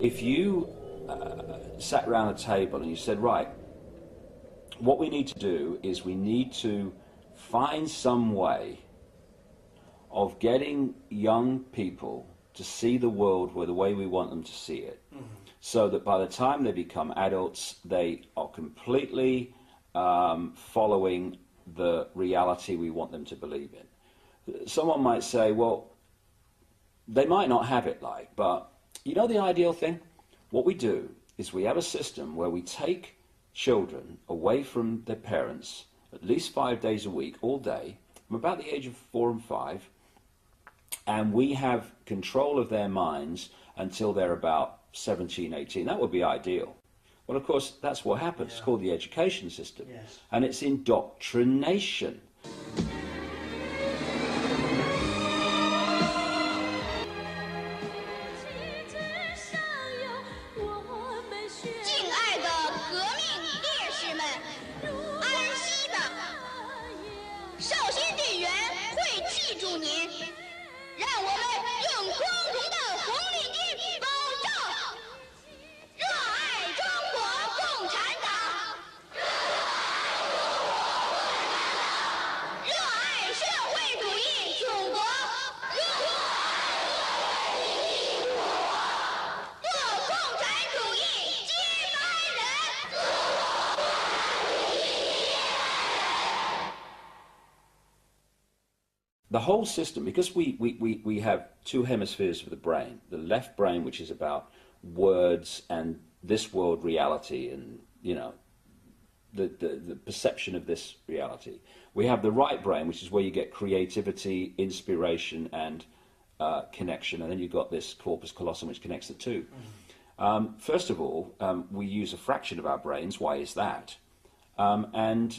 if you sat around a table and you said, right, what we need to do is we need to find some way of getting young people to see the world the way we want them to see it, so that by the time they become adults, they are completely following the reality we want them to believe in. Someone might say, well, they might not have it like, but you know the ideal thing? What we do is we have a system where we take children away from their parents at least 5 days a week, all day, from about the age of 4 and 5, and we have control of their minds until they're about 17, 18. That would be ideal. Well, of course, that's what happens. It's called the education system. Yes. And it's indoctrination. The whole system, because we have two hemispheres of the brain, the left brain, which is about words and this world reality and, you know, the perception of this reality. We have the right brain, which is where you get creativity, inspiration, and connection, and then you've got this corpus callosum, which connects the two. First of all, we use a fraction of our brains. Why is that? And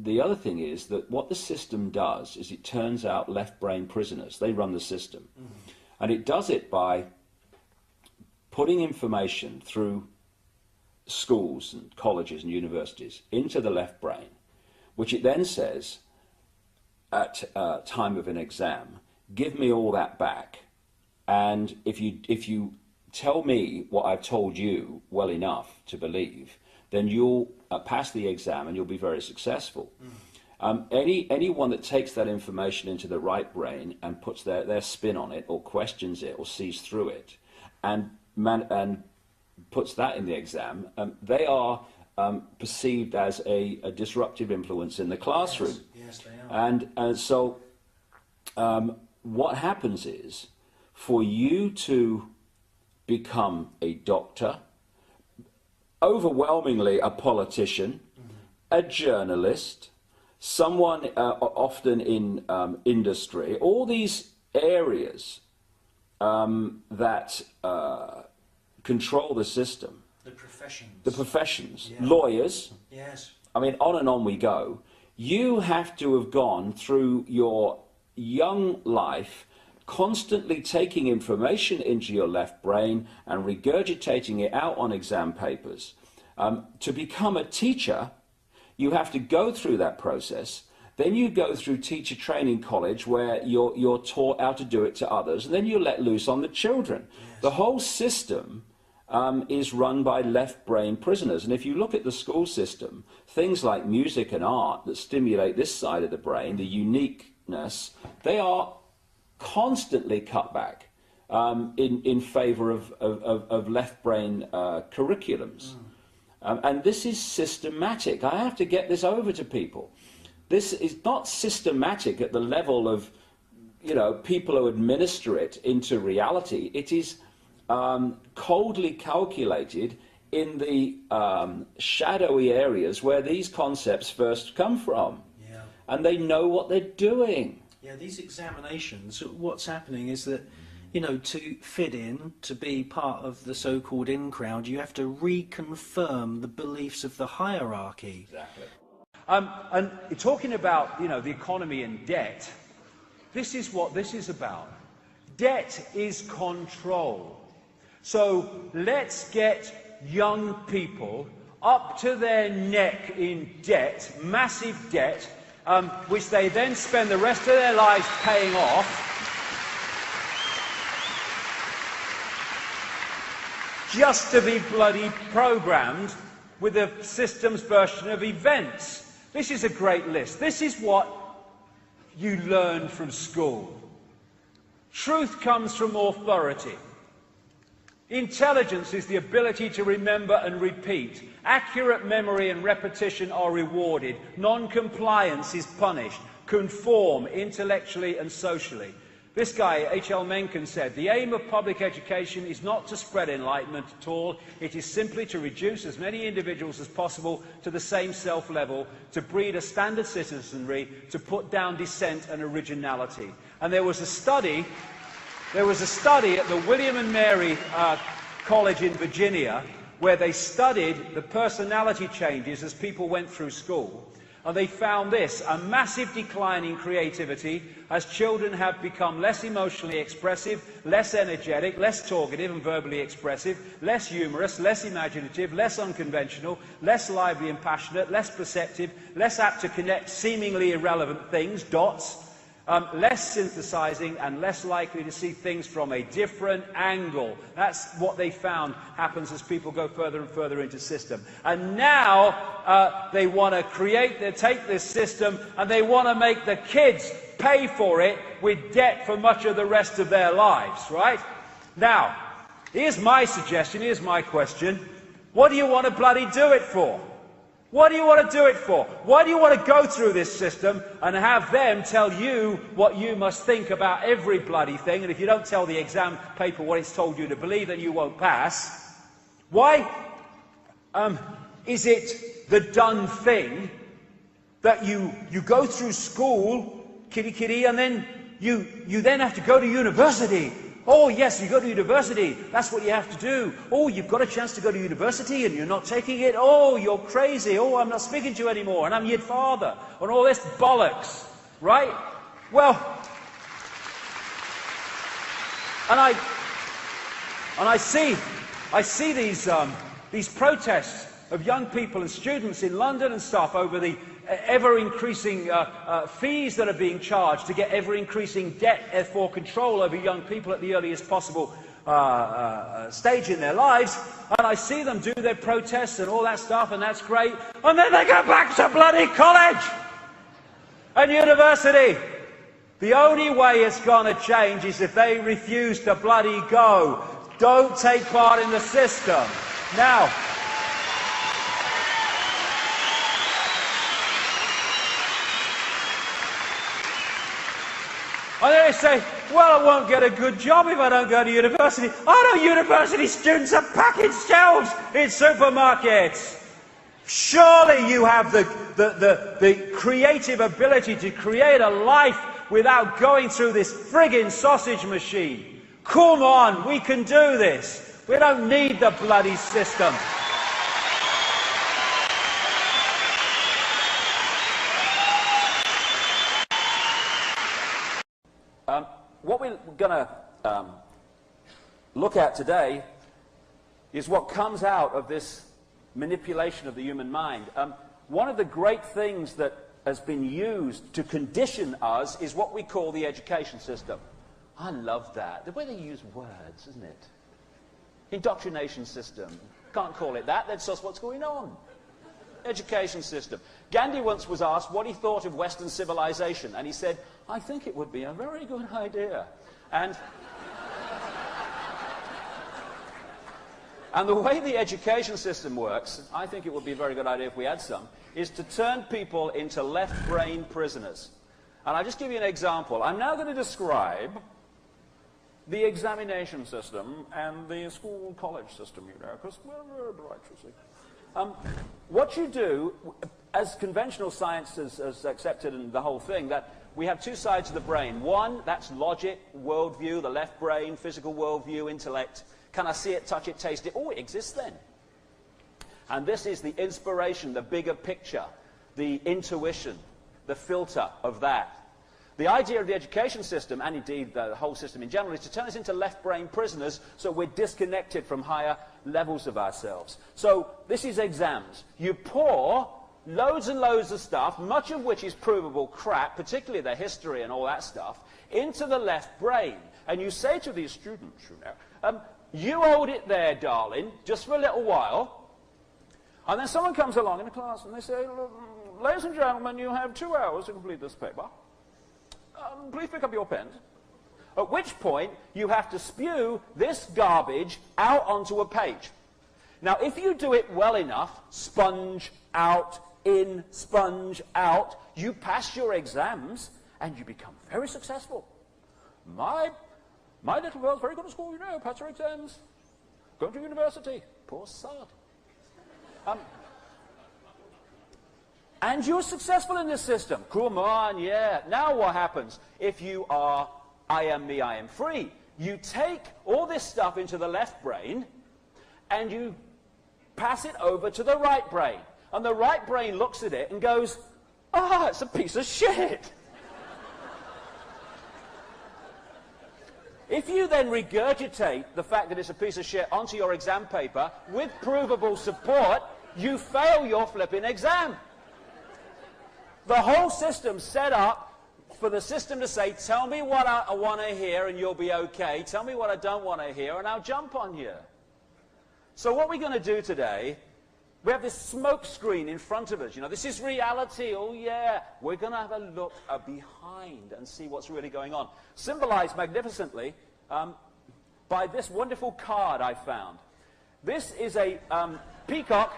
the other thing is that what the system does is it turns out left brain prisoners. They run the system. And it does it by putting information through schools and colleges and universities into the left brain, which it then says at time of an exam, give me all that back. And if you tell me what I've told you well enough to believe, then you'll pass the exam and you'll be very successful. Anyone that takes that information into the right brain and puts their spin on it, or questions it, or sees through it, and puts that in the exam, they are perceived as a disruptive influence in the classroom. Yes, they are. And so what happens is, for you to become a doctor, overwhelmingly a politician, a journalist, someone often in industry, all these areas that control the system. The professions. The professions. Yeah. Lawyers. Yes. I mean, on and on we go. You have to have gone through your young life constantly taking information into your left brain and regurgitating it out on exam papers. To become a teacher, you have to go through that process. Then you go through teacher training college, where you're taught how to do it to others, and then you're let loose on the children. Yes. The whole system is run by left brain prisoners. And if you look at the school system, things like music and art that stimulate this side of the brain, the uniqueness, they are constantly cut back in favor of left brain curriculums. And this is systematic. I have to get this over to people. This is not systematic at the level of, you know, people who administer it into reality. It is coldly calculated in the shadowy areas where these concepts first come from. Yeah. And they know what they're doing. Yeah, these examinations, what's happening is that, you know, to fit in, to be part of the so-called in crowd, you have to reconfirm the beliefs of the hierarchy. Exactly. And talking about, you know, the economy and debt, this is what this is about. Debt is control. So let's get young people up to their neck in debt, massive debt, which they then spend the rest of their lives paying off. 。just to be bloody programmed with a system's version of events. This is a great list. This is what you learn from school. Truth comes from authority. Intelligence is the ability to remember and repeat. Accurate memory and repetition are rewarded. Non-compliance is punished. Conform intellectually and socially. This guy, H.L. Mencken, said, "The aim of public education is not to spread enlightenment at all. It is simply to reduce as many individuals as possible to the same self-level, to breed a standard citizenry, to put down dissent and originality." And there was a study at the William and Mary College in Virginia where they studied the personality changes as people went through school. And they found this, a massive decline in creativity as children have become less emotionally expressive, less energetic, less talkative and verbally expressive, less humorous, less imaginative, less unconventional, less lively and passionate, less perceptive, less apt to connect seemingly irrelevant things, dots, less synthesizing and less likely to see things from a different angle. That's what they found happens as people go further and further into system. And now they want to take this system and they want to make the kids pay for it with debt for much of the rest of their lives, right? Now, here's my suggestion, here's my question. What do you want to bloody do it for? What do you want to do it for? Why do you want to go through this system and have them tell you what you must think about every bloody thing, and if you don't tell the exam paper what it's told you to believe, then you won't pass? Why is it the done thing that you go through school, kitty kitty, and then you then have to go to university? Oh yes, you go to university, that's what you have to do. Oh, you've got a chance to go to university and you're not taking it. Oh, you're crazy. Oh, I'm not speaking to you anymore and I'm your father. And all this bollocks, right? Well, and I see these protests of young people and students in London and stuff over the ever-increasing fees that are being charged to get ever-increasing debt for control over young people at the earliest possible stage in their lives. And I see them do their protests and all that stuff, and that's great. And then they go back to bloody college and university. The only way it's going to change is if they refuse to bloody go. Don't take part in the system. Now, and then they say, well, I won't get a good job if I don't go to university. I know university students are packing shelves in supermarkets. Surely you have the creative ability to create a life without going through this friggin' sausage machine. Come on, we can do this. We don't need the bloody system. What we're going to look at today is what comes out of this manipulation of the human mind. One of the great things that has been used to condition us is what we call the education system. I love that. The way they use words, isn't it? Indoctrination system. Can't call it that. That's just what's going on. Education system. Gandhi once was asked what he thought of Western civilization, and he said, I think it would be a very good idea. And the way the education system works, I think it would be a very good idea if we had some, is to turn people into left-brain prisoners. And I'll just give you an example. I'm now going to describe the examination system and the school college system, you know, because we're very bright, you see. What you do, as conventional science has accepted in the whole thing, that we have two sides of the brain. One, that's logic, worldview, the left brain, physical worldview, intellect. Can I see it, touch it, taste it? Oh, it exists then. And this is the inspiration, the bigger picture, the intuition, the filter of that. The idea of the education system, and indeed the whole system in general, is to turn us into left-brain prisoners so we're disconnected from higher levels of ourselves. So this is exams. You pour loads and loads of stuff, much of which is provable crap, particularly the history and all that stuff, into the left brain. And you say to these students, you know, you hold it there, darling, just for a little while. And then someone comes along in the class and they say, ladies and gentlemen, you have 2 hours to complete this paper. Please pick up your pens. At which point, you have to spew this garbage out onto a page. Now, if you do it well enough, sponge out, in, sponge out, you pass your exams and you become very successful. My little girl's very good at school, you know, passed her exams, going to university, poor sod. And you're successful in this system. Come on, yeah. Now what happens? If you are I am me, I am free, you take all this stuff into the left brain and you pass it over to the right brain. And the right brain looks at it and goes, ah, it's a piece of shit. If you then regurgitate the fact that it's a piece of shit onto your exam paper with provable support, you fail your flipping exam. The whole system's set up for the system to say, tell me what I want to hear and you'll be okay. Tell me what I don't want to hear and I'll jump on you. So what we're going to do today, we have this smoke screen in front of us. You know, this is reality. Oh, yeah. We're going to have a look behind and see what's really going on. Symbolized magnificently by this wonderful card I found. This is a peacock.